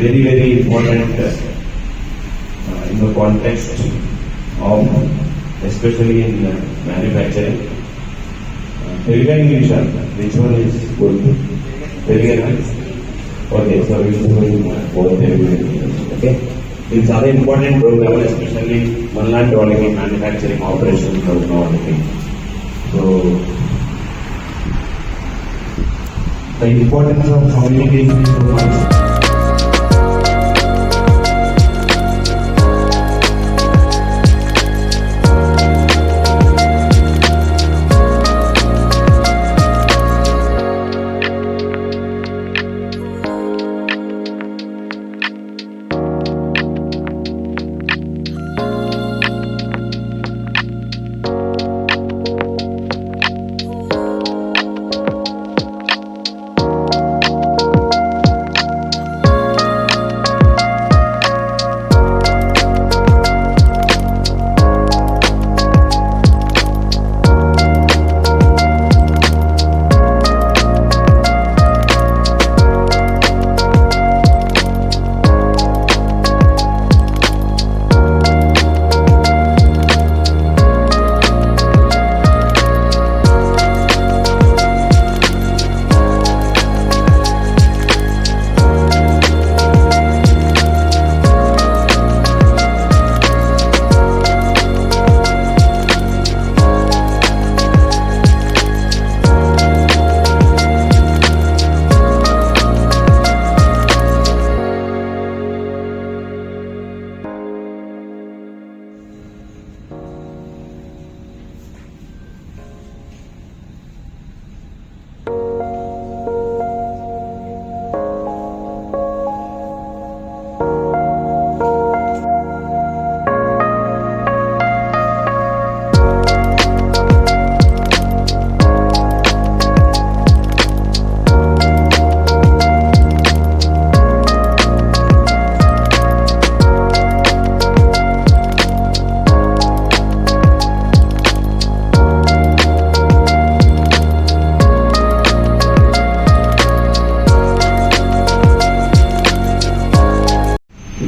very, very important in the context of, especially in manufacturing. Telugu English, which one is good? Telugu English? Okay, so we will do both Telugu and English. Okay? It's another important program, especially Manland Development Manufacturing Operations program. So, the importance of communication is so much.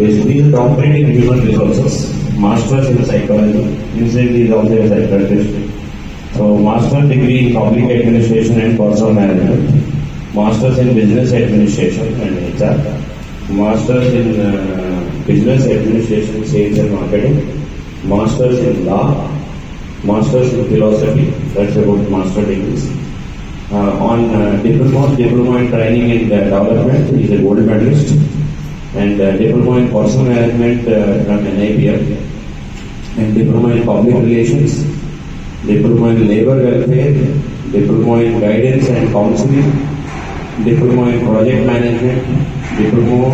Basically, is operating human resources, masters in psychology, usually is also a psychiatrist. So, master's degree in public administration and personal management, masters in business administration and HR, masters in business administration, sales and marketing, masters in law, masters in philosophy, that's about master degrees. On diploma in training and development, he is a gold medalist. And diploma in personal management from NIPL, and diploma in public relations, diploma in labor welfare, diploma in guidance and counseling, diploma in project management, diploma.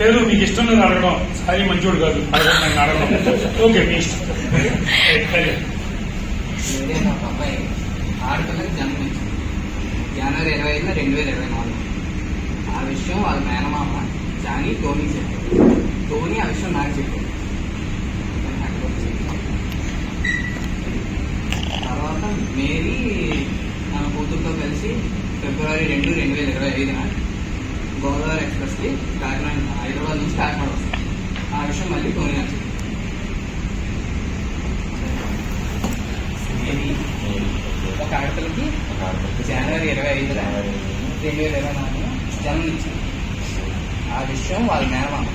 లేదు మీకు ఇష్టం లేదు అడగడం సాయి మంచోడు కాదు అడగడం నేను అడగడం ఓకే మీ ఇష్టం. అబ్బాయి ఆడపిల్లకి జన్మించింది జనవరి 25, 2024. ఆ విషయం వాళ్ళ మేనమామ జానీ టోనీ చెప్పారు. టోనీ ఆ విషయం నాకు చెప్పారు. తర్వాత మేరీ నా కూతురుతో కలిసి ఫిబ్రవరి 2, 2025 గోదావరి ఎక్స్ప్రెస్కి కాకినాడ హైదరాబాద్ నుంచి కాకినాడ వస్తుంది. ఆ విషయం మళ్ళీ టోనీ నాకు చెప్పారు. ఒక ఆడపిల్లకి జనవరి 25, 2024 జన్మనిచ్చింది. ఆ విషయం వాళ్ళ మేనమామ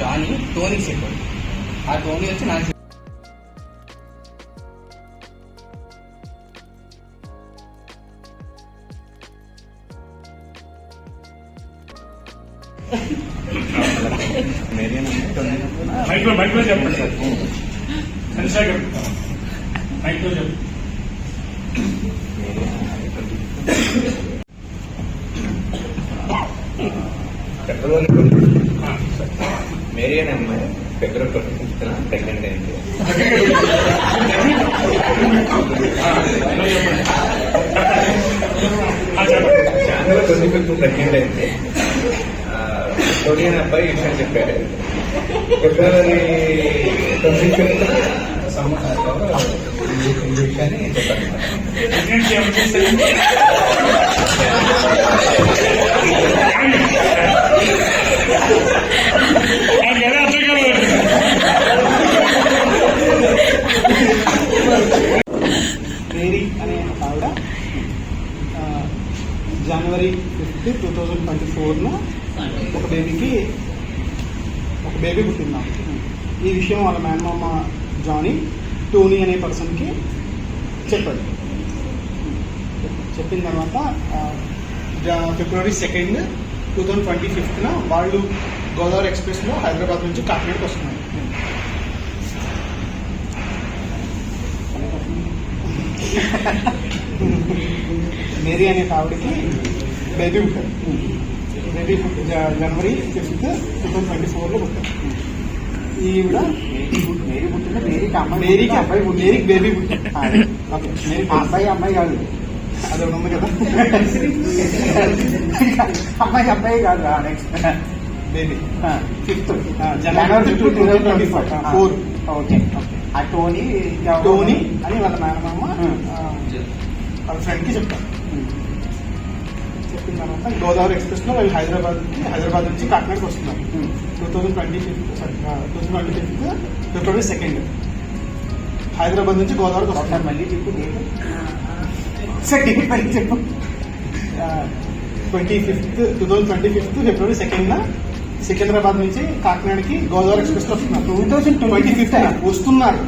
జానీ టోనీకి చెప్పాడు. ఆ టోనీ వచ్చి నాకు మైక్లో చెప్పండి సార్. చంద్రశేఖర్ మైక్లో చెప్పండి. ఫిబ్రవరి మేరీ అనే అమ్మాయి ఫిబ్రవరి 25న ప్రెగ్నెంట్ అయింది. జనవరి 25th ప్రెగ్నెంట్ అయింది. టోనీ అనే అబ్బాయి ఈ విషయం చెప్పాడు. ఫిబ్రవరి 25th ఈ విషయాన్ని చెప్పారు. మేరీ అనే ఆవిడ జనవరి 5th, 2024 ఒక బేబీ పుట్టిందాం. ఈ విషయం వాళ్ళ మేనమామ జానీ టోనీ అనే పర్సన్కి చెప్పాడు. చెప్పిన తర్వాత ఫిబ్రవరి 2nd, 2025 వాళ్ళు గోదావరి ఎక్స్ప్రెస్లో హైదరాబాద్ నుంచి కాకినాడకి వస్తున్నారు. మేరీ అనే ఆవిడకి బేబీ పుట్టారు. బేబీ జనవరి 5th, 2024 పుట్టారు. ఈవిడ మేరీకి బేబీ పుట్టారు. అబ్బాయి కాదు, అది ఒకటి ఉంది కదా. అబ్బాయి కాదు, నెక్స్ట్ బేబీ 5th జనవరి 2024. ఓకే. ఆ టోనీ అని వాళ్ళ మేనమామ వాళ్ళ ఫ్రెండ్కి చెప్తారు. చెప్పిన తర్వాత గోదావరి ఎక్స్ప్రెస్లో వాళ్ళు హైదరాబాద్ నుంచి కాకినాడకి వస్తున్నారు. 2025 ఫిబ్రవరి 2nd హైదరాబాద్ నుంచి గోదావరికి వస్తున్నారు. మళ్ళీ చెప్పు చెప్పు 2025 ఫిబ్రవరి 2nd సికింద్రాబాద్ నుంచి కాకినాడకి గోదావరి ఎక్స్ప్రెస్ లో వస్తున్నారు. 2025 వస్తున్నారు,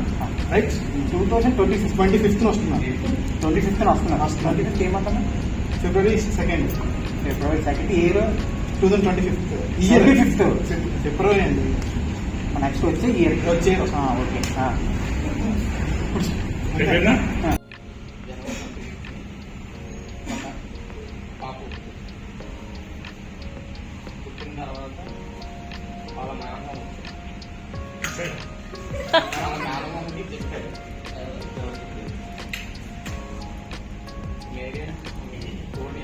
రైట్. 25th వస్తున్నారు. 25th ఏమంటారు? ఫిబ్రవరి 2nd ఇయర్ 2025 ఫిబ్రవరి అండి. నెక్స్ట్ వచ్చే ఇయర్ ఓకే. పాపు పుట్టిన తర్వాత వాళ్ళ నాన్నమ్మకి చెప్పారు. మేరీ టోనీ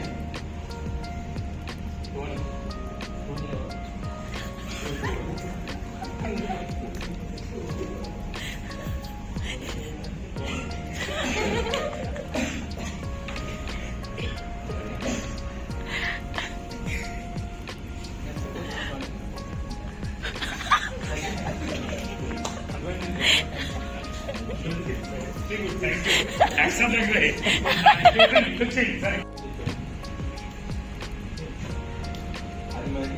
అది మరి